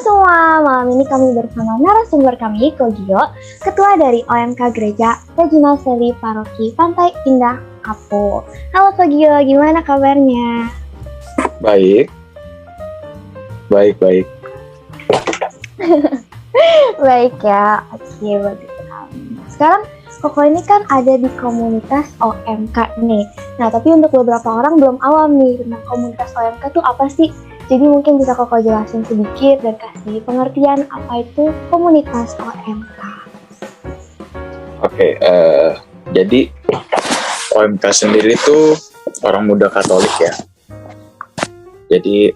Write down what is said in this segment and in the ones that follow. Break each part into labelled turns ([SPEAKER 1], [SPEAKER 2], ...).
[SPEAKER 1] semua, malam ini kami bersama narasumber kami, Kogio, Ketua dari OMK Gereja Regina Coeli Paroki Pantai Indah Kapuk. Halo Kogio, gimana kabarnya?
[SPEAKER 2] Baik.
[SPEAKER 1] Baik ya, oke bagus sekali. Sekarang Koko ini kan ada di komunitas OMK nih. Nah, tapi untuk beberapa orang belum awam nih tentang komunitas OMK tuh apa sih? Jadi mungkin bisa Koko jelasin sedikit dan kasih pengertian apa itu komunitas OMK.
[SPEAKER 2] Oke, jadi OMK sendiri itu orang muda Katolik ya. Jadi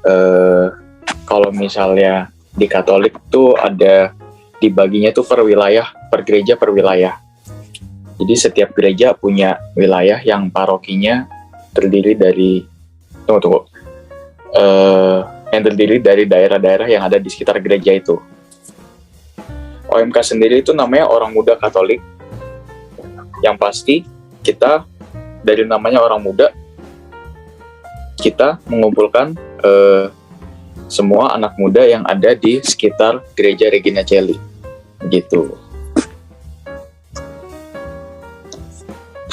[SPEAKER 2] kalau misalnya di Katolik tuh ada dibaginya tuh per wilayah, per gereja per wilayah. Jadi setiap gereja punya wilayah yang parokinya terdiri dari yang terdiri dari daerah-daerah yang ada di sekitar gereja itu. OMK sendiri itu namanya Orang Muda Katolik. Yang pasti kita dari namanya orang muda, kita mengumpulkan semua anak muda yang ada di sekitar gereja Regina Coeli, gitu.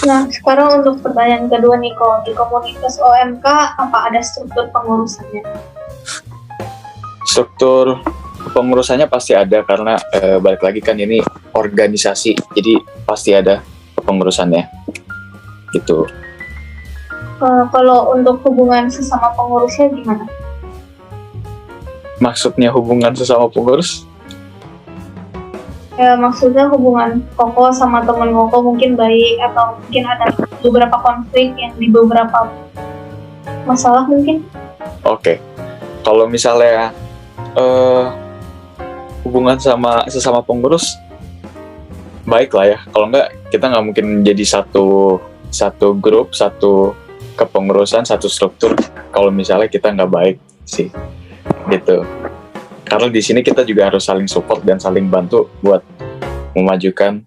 [SPEAKER 3] Nah, sekarang untuk pertanyaan kedua nih, Ko. Di komunitas OMK, apa ada struktur pengurusannya?
[SPEAKER 2] Struktur pengurusannya pasti ada karena balik lagi kan ini organisasi, jadi pasti ada pengurusannya, gitu.
[SPEAKER 3] Kalau untuk hubungan sesama pengurusnya gimana?
[SPEAKER 2] Maksudnya hubungan sesama pengurus?
[SPEAKER 3] Ya, maksudnya hubungan Koko sama teman Koko mungkin baik atau mungkin ada beberapa konflik yang di beberapa masalah mungkin?
[SPEAKER 2] Oke. Kalau misalnya hubungan sama sesama pengurus baik lah ya. Kalau enggak kita nggak mungkin jadi satu grup, satu kepengurusan, satu struktur. Kalau misalnya kita nggak baik sih, gitu. Karena di sini kita juga harus saling support dan saling bantu buat memajukan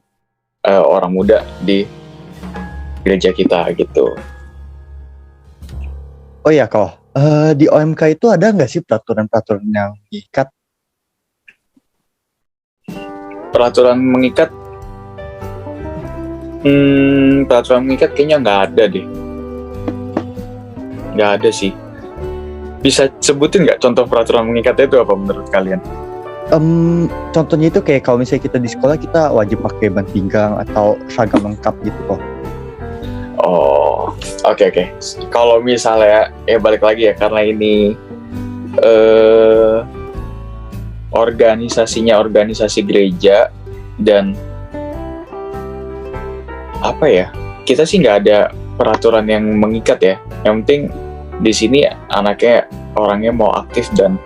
[SPEAKER 2] orang muda di gereja kita, gitu.
[SPEAKER 4] Oh ya, Ko. Di OMK itu ada nggak sih peraturan-peraturan yang mengikat?
[SPEAKER 2] Peraturan mengikat? Peraturan mengikat kayaknya nggak ada deh. Nggak ada sih. Bisa sebutin nggak contoh peraturan mengikatnya itu apa menurut kalian?
[SPEAKER 4] Contohnya itu kayak kalau misalnya kita di sekolah kita wajib pakai ban pinggang atau seragam lengkap gitu kok.
[SPEAKER 2] Oh, oke. Kalau misalnya balik lagi ya karena ini organisasinya organisasi gereja dan apa ya? Kita sih nggak ada peraturan yang mengikat ya. Yang penting di sini anaknya orangnya mau aktif dan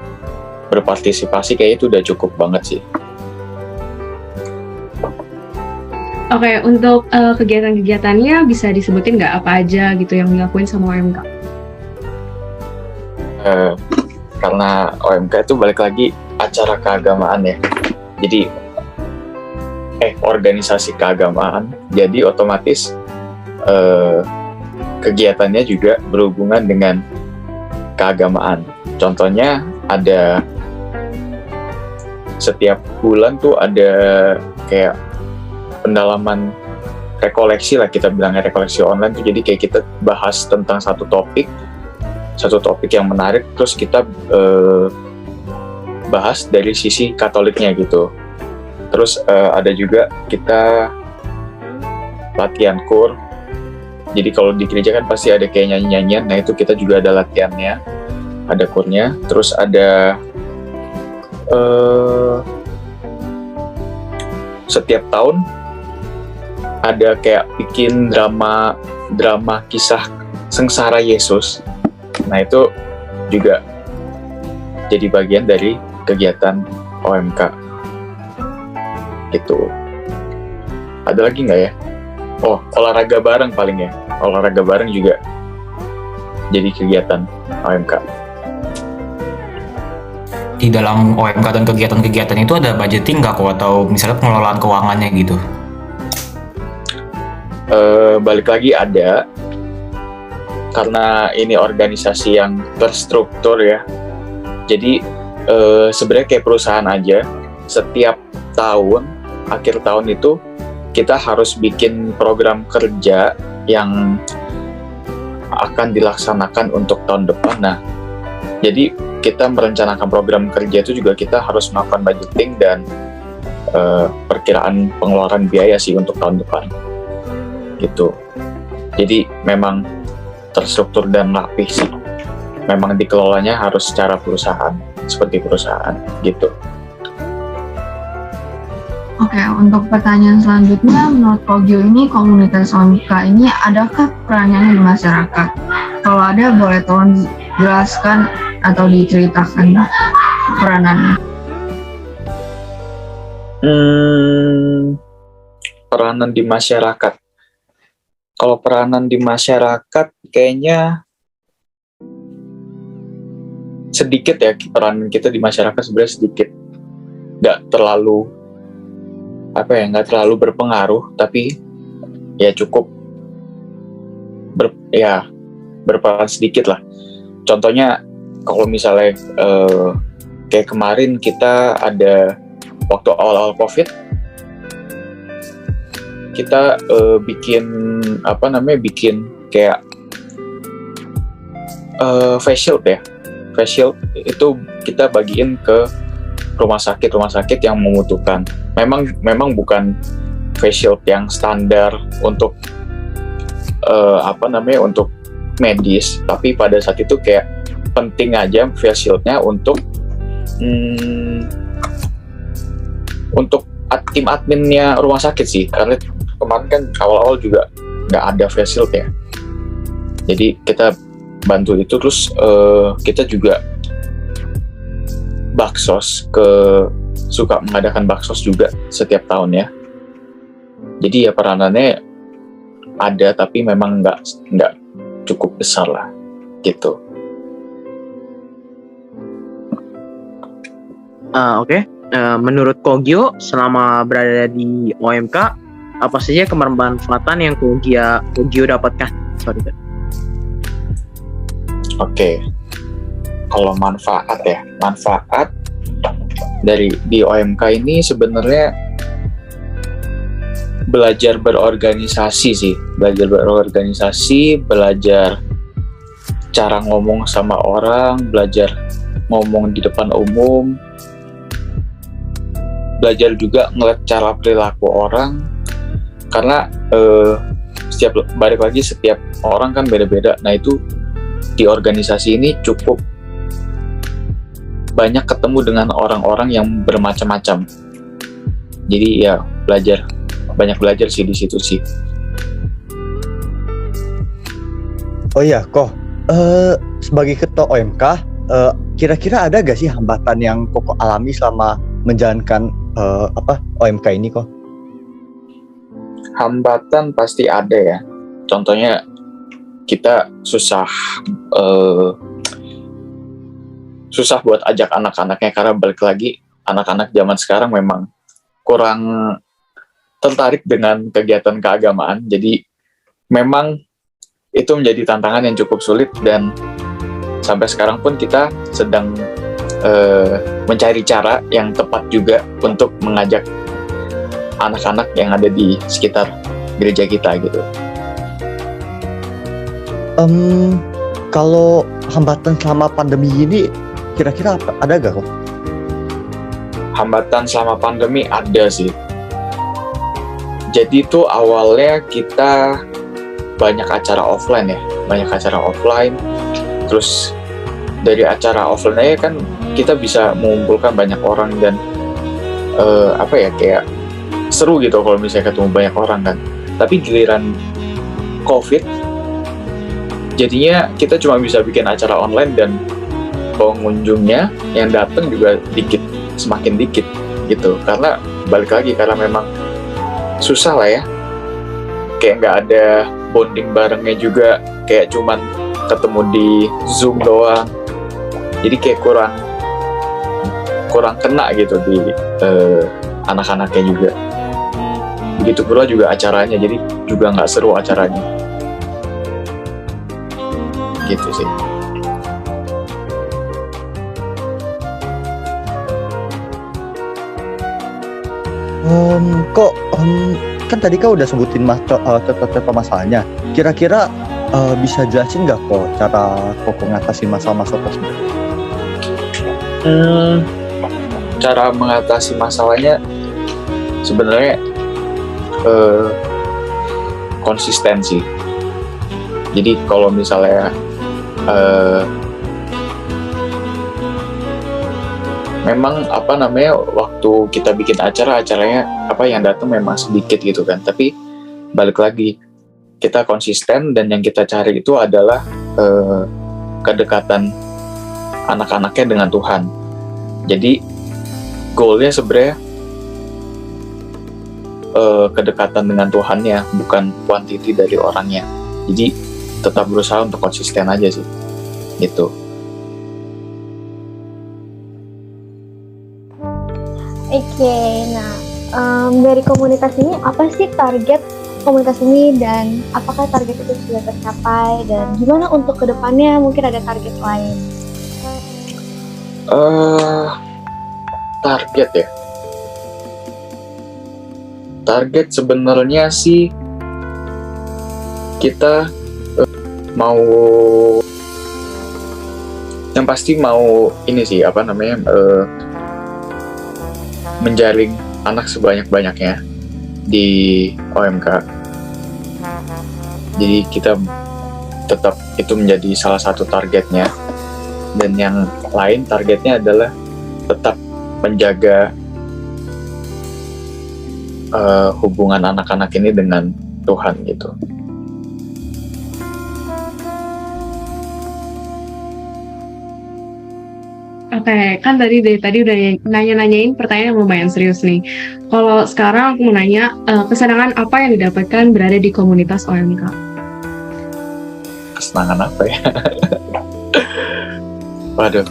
[SPEAKER 2] berpartisipasi, kayak itu udah cukup banget sih.
[SPEAKER 5] Oke, untuk kegiatan-kegiatannya bisa disebutin nggak apa aja gitu yang dilakuin sama OMK?
[SPEAKER 2] Karena OMK itu balik lagi acara keagamaan ya. Jadi organisasi keagamaan. Jadi otomatis kegiatannya juga berhubungan dengan keagamaan. Contohnya ada setiap bulan tuh ada kayak pendalaman rekoleksi lah, kita bilangnya rekoleksi online tuh. Jadi kayak kita bahas tentang satu topik yang menarik, terus kita bahas dari sisi Katoliknya gitu. Terus ada juga kita latihan kur. Jadi kalau di gereja kan pasti ada kayak nyanyi-nyanyian, nah itu kita juga ada latihannya, ada kurnya. Terus ada setiap tahun ada kayak bikin drama kisah sengsara Yesus. Nah itu juga jadi bagian dari kegiatan OMK, gitu. Ada lagi nggak ya? Oh, olahraga bareng paling ya. Olahraga bareng juga jadi kegiatan OMK.
[SPEAKER 6] Di dalam OMK dan kegiatan-kegiatan itu ada budgeting nggak kok? Atau misalnya pengelolaan keuangannya gitu?
[SPEAKER 2] Balik lagi ada. Karena ini organisasi yang terstruktur ya. Jadi sebenarnya kayak perusahaan aja, setiap tahun akhir tahun itu kita harus bikin program kerja yang akan dilaksanakan untuk tahun depan. Nah, jadi kita merencanakan program kerja itu juga kita harus melakukan budgeting dan perkiraan pengeluaran biaya sih untuk tahun depan gitu. Jadi memang terstruktur dan rapih sih. Memang dikelolanya harus secara perusahaan, seperti perusahaan gitu.
[SPEAKER 7] Oke, untuk pertanyaan selanjutnya, menurut Kogyo ini komunitas OMK ini adakah perannya di masyarakat? Kalau ada, boleh tolong dijelaskan atau diceritakan peranannya.
[SPEAKER 2] Peranan di masyarakat. Kalau peranan di masyarakat kayaknya sedikit ya, peranan kita di masyarakat sebenarnya sedikit. Nggak terlalu berpengaruh, tapi ya cukup berperan sedikit lah. Contohnya kalau misalnya kayak kemarin kita ada waktu awal-awal COVID, kita bikin kayak face shield ya. Face shield itu kita bagiin ke rumah sakit yang membutuhkan. Memang bukan face shield yang standar untuk untuk medis, tapi pada saat itu kayak penting aja face shieldnya untuk tim adminnya rumah sakit sih, karena kemarin kan awal-awal juga nggak ada face shield ya. Jadi kita bantu itu, terus kita juga suka mengadakan baksos juga setiap tahun ya. Jadi ya peranannya ada, tapi memang nggak cukup besar lah gitu.
[SPEAKER 8] Oke. Menurut Kogyo, selama berada di OMK, apa saja kebermanfaatan yang Kogyo dapatkan?
[SPEAKER 2] Oke. Kalau manfaat di OMK ini sebenarnya belajar berorganisasi sih, belajar cara ngomong sama orang, belajar ngomong di depan umum, belajar juga ngeliat cara perilaku orang, karena setiap orang kan beda-beda. Nah itu di organisasi ini cukup banyak ketemu dengan orang-orang yang bermacam-macam. Jadi ya banyak belajar sih di situ sih.
[SPEAKER 4] Oh iya, sebagai ketua OMK, kira-kira ada gak sih hambatan yang Koko alami selama menjalankan OMK ini kok?
[SPEAKER 2] Hambatan pasti ada ya. Contohnya kita susah buat ajak anak-anaknya, karena balik lagi anak-anak zaman sekarang memang kurang tertarik dengan kegiatan keagamaan. Jadi memang itu menjadi tantangan yang cukup sulit, dan sampai sekarang pun kita sedang mencari cara yang tepat juga untuk mengajak anak-anak yang ada di sekitar gereja kita gitu.
[SPEAKER 4] Kalau hambatan selama pandemi ini kira-kira ada gak kok?
[SPEAKER 2] Hambatan selama pandemi ada sih. Jadi tuh awalnya kita banyak acara offline. Terus dari acara offline kan kita bisa mengumpulkan banyak orang, dan kayak seru gitu kalau misalnya ketemu banyak orang kan. Tapi giliran COVID, jadinya kita cuma bisa bikin acara online, dan pengunjungnya yang datang juga semakin dikit gitu. Karena balik lagi, karena memang susah lah ya, kayak nggak ada bonding barengnya juga, kayak cuman ketemu di Zoom doang. Jadi kayak kurang kena gitu di anak-anaknya juga. Begitu pula juga acaranya, jadi juga nggak seru acaranya gitu sih.
[SPEAKER 4] Kok kan tadi kau udah sebutin contoh-contoh masalahnya. Kira-kira bisa jelasin nggak kok cara kok ngatasin masalah-masalah tersebut?
[SPEAKER 2] Cara mengatasi masalahnya sebenarnya konsistensi. Jadi kalau misalnya memang waktu kita bikin acaranya yang datang memang sedikit gitu kan, tapi balik lagi kita konsisten dan yang kita cari itu adalah kedekatan anak-anaknya dengan Tuhan. Jadi goalnya sebenarnya kedekatan dengan Tuhannya, bukan quantity dari orangnya. Jadi tetap berusaha untuk konsisten aja sih gitu.
[SPEAKER 1] Oke, nah dari komunitas ini apa sih target komunitas ini dan apakah target itu sudah tercapai dan gimana untuk kedepannya mungkin ada target lain?
[SPEAKER 2] Target ya. Target sebenarnya sih kita mau yang pasti mau ini sih menjaring anak sebanyak-banyaknya di OMK. Jadi kita tetap itu menjadi salah satu targetnya, dan yang lain targetnya adalah tetap menjaga hubungan anak-anak ini dengan Tuhan gitu.
[SPEAKER 5] Oke, kan dari tadi udah nanya-nanyain pertanyaan yang lumayan serius nih. Kalau sekarang aku mau nanya, kesenangan apa yang didapatkan berada di komunitas OMK?
[SPEAKER 2] Kesenangan apa ya? Waduh,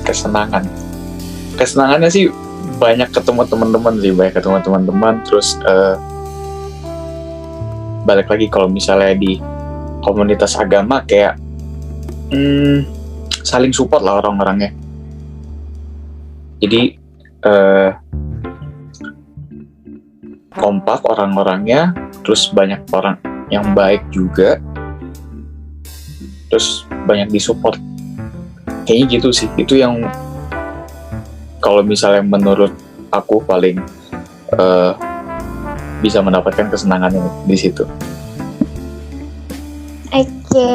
[SPEAKER 2] kesenangan. Kesenangannya sih banyak ketemu teman-teman, terus balik lagi kalau misalnya di komunitas agama kayak saling support lah orang-orangnya. Jadi kompak orang-orangnya, terus banyak orang yang baik juga, terus banyak disupport. Kayaknya gitu sih, itu yang kalau misalnya menurut aku paling bisa mendapatkan kesenangan di situ.
[SPEAKER 1] Oke,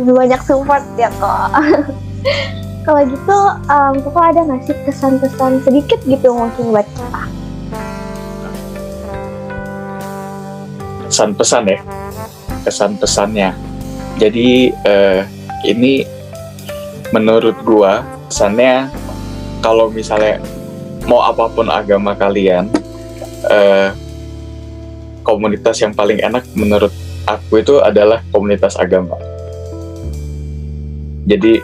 [SPEAKER 1] banyak support ya kok. Kalau gitu, Koko ada nggak sih kesan-kesan sedikit gitu mungkin buat kita?
[SPEAKER 2] Kesan-pesan ya, kesan-pesannya. Jadi ini menurut gua kesannya kalau misalnya mau apapun agama kalian, komunitas yang paling enak menurut aku itu adalah komunitas agama. Jadi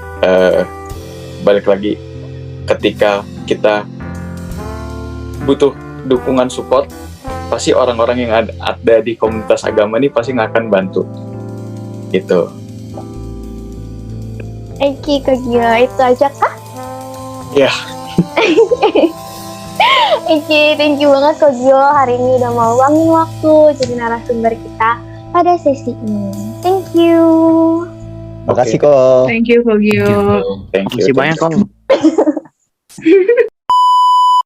[SPEAKER 2] balik lagi, ketika kita butuh dukungan support, pasti orang-orang yang ada di komunitas agama ini pasti akan bantu gitu.
[SPEAKER 1] Oke, Kak Gio, itu aja kah?
[SPEAKER 2] Ya.
[SPEAKER 1] Oke, thank you banget Kak Gio hari ini udah mau luangin waktu jadi narasumber kita pada sesi ini. Thank you.
[SPEAKER 4] Makasih kok.
[SPEAKER 5] Thank you, Kogio.
[SPEAKER 2] Thank you.
[SPEAKER 8] Makasih banyak kok.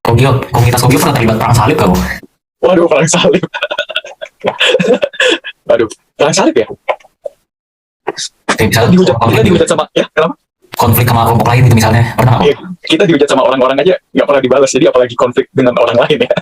[SPEAKER 6] Kogio, komunitas Kogio pernah terlibat perang salib kau?
[SPEAKER 2] Waduh, perang salib. Waduh, perang salib ya?
[SPEAKER 6] Misalnya
[SPEAKER 2] Kita dihujat sama, ya kenapa?
[SPEAKER 6] konflik sama kelompok lain gitu misalnya, pernah nggak?
[SPEAKER 2] Kita dihujat sama orang-orang aja nggak pernah dibalas, jadi apalagi konflik dengan orang lain ya.